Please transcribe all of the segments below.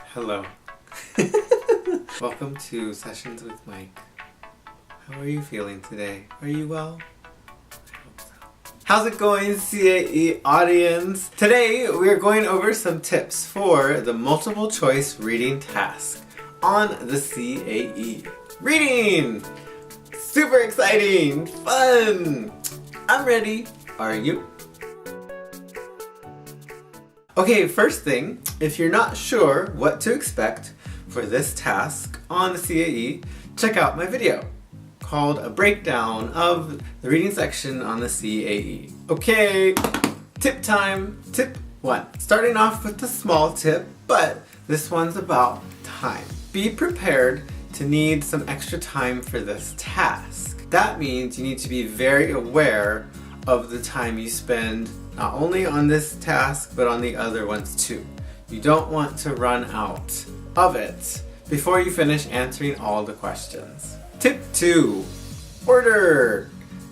Hello. Welcome to Sessions with Mike. How are you feeling today? Are you well? I hope so. How's it going, CAE audience? Today we're going over some tips for the multiple choice reading task on the CAE. Reading! Super exciting! Fun! I'm ready. Are you? Okay, first thing, if you're not sure what to expect for this task on the CAE, check out my video called A Breakdown of the Reading Section on the CAE. Okay, tip time. Tip 1. Starting off with the small tip, but this one's about time. Be prepared to need some extra time for this task. That means you need to be very aware of the time you spend not only on this task, but on the other ones too. You don't want to run out of it before you finish answering all the questions. Tip 2. Order.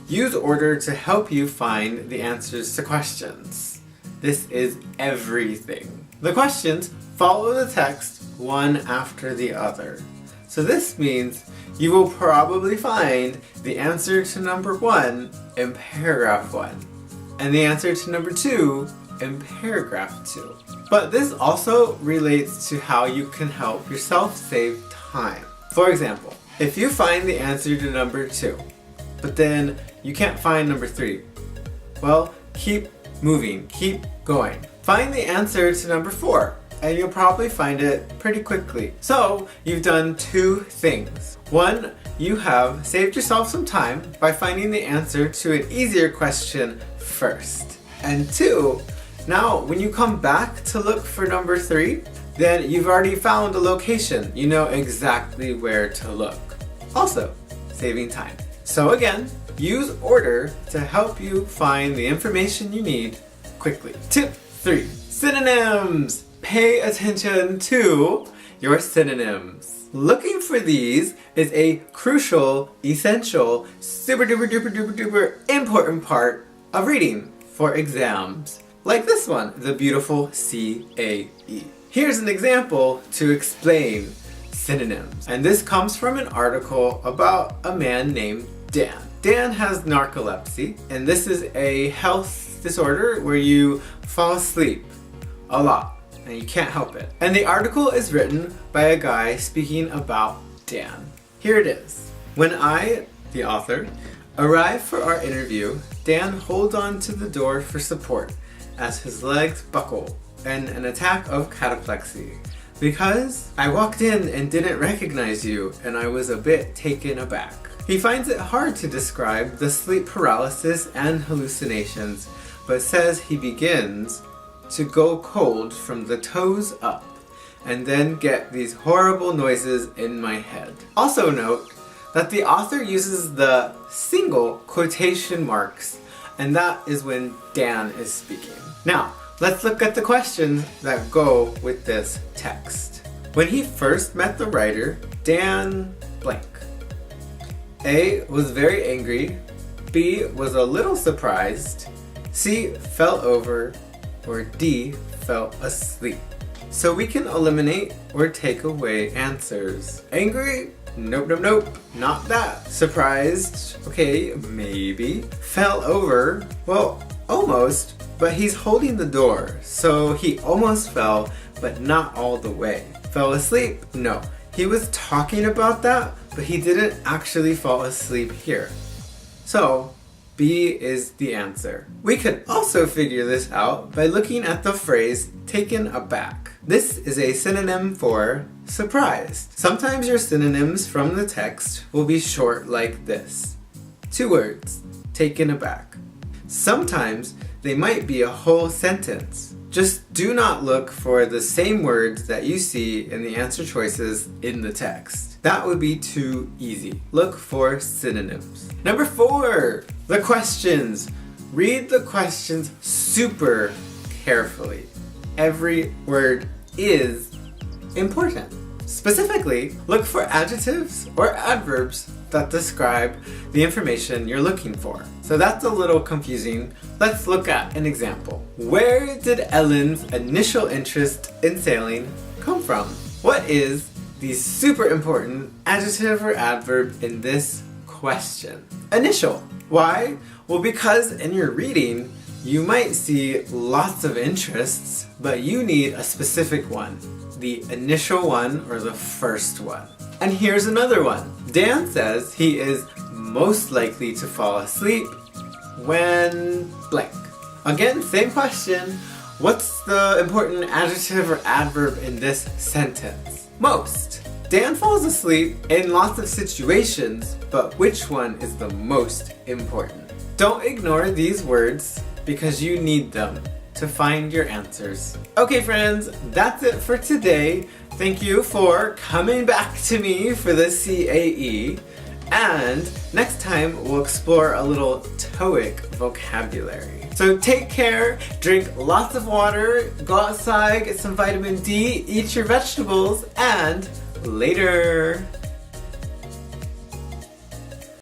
Use order to help you find the answers to questions. This is everything. The questions follow the text one after the other. So this means you will probably find the answer to number 1 in paragraph 1. And the answer to number 2 in paragraph 2. But this also relates to how you can help yourself save time. For example, if you find the answer to number 2, but then you can't find number 3, well, keep moving, keep going. Find the answer to number 4, and you'll probably find it pretty quickly. So, you've done 2 things. 1, you have saved yourself some time by finding the answer to an easier question first. And 2, now when you come back to look for number 3, then you've already found a location. You know exactly where to look. Also, saving time. So again, use order to help you find the information you need quickly. Tip 3. Synonyms. Pay attention to your synonyms. Looking for these is a crucial, essential, super duper duper duper duper important part of reading for exams. Like this one, the beautiful CAE. Here's an example to explain synonyms. And this comes from an article about a man named Dan. Dan has narcolepsy, and this is a health disorder where you fall asleep a lot. And you can't help it. And the article is written by a guy speaking about Dan. Here it is. When I, the author, arrive for our interview, Dan holds on to the door for support as his legs buckle in an attack of cataplexy. Because I walked in and didn't recognize you, and I was a bit taken aback. He finds it hard to describe the sleep paralysis and hallucinations, but says he begins to go cold from the toes up, and then get these horrible noises in my head. Also note that the author uses the single quotation marks, and that is when Dan is speaking. Now, let's look at the questions that go with this text. When he first met the writer, Dan blank. A was very angry, B was a little surprised, C fell over, or D, fell asleep. So we can eliminate or take away answers. Angry? Nope, nope, nope, not that. Surprised? Okay, maybe. Fell over? Well, almost, but he's holding the door, so he almost fell, but not all the way. Fell asleep? No. He was talking about that, but he didn't actually fall asleep here. So, B is the answer. We can also figure this out by looking at the phrase taken aback. This is a synonym for surprised. Sometimes your synonyms from the text will be short like this. 2 words, taken aback. Sometimes they might be a whole sentence. Just do not look for the same words that you see in the answer choices in the text. That would be too easy. Look for synonyms. Number 4, the questions. Read the questions super carefully. Every word is important. Specifically, look for adjectives or adverbs that describe the information you're looking for. So that's a little confusing. Let's look at an example. Where did Ellen's initial interest in sailing come from? What is the super important adjective or adverb in this question? Initial. Why? Well, because in your reading, you might see lots of interests, but you need a specific one. The initial one or the first one. And here's another one. Dan says he is most likely to fall asleep when blank. Again, same question. What's the important adjective or adverb in this sentence? Most. Dan falls asleep in lots of situations, but which one is the most important? Don't ignore these words because you need them to find your answers. Okay friends, that's it for today. Thank you for coming back to me for the CAE. And next time we'll explore a little TOEIC vocabulary. So take care, drink lots of water, go outside, get some vitamin D, eat your vegetables, and later!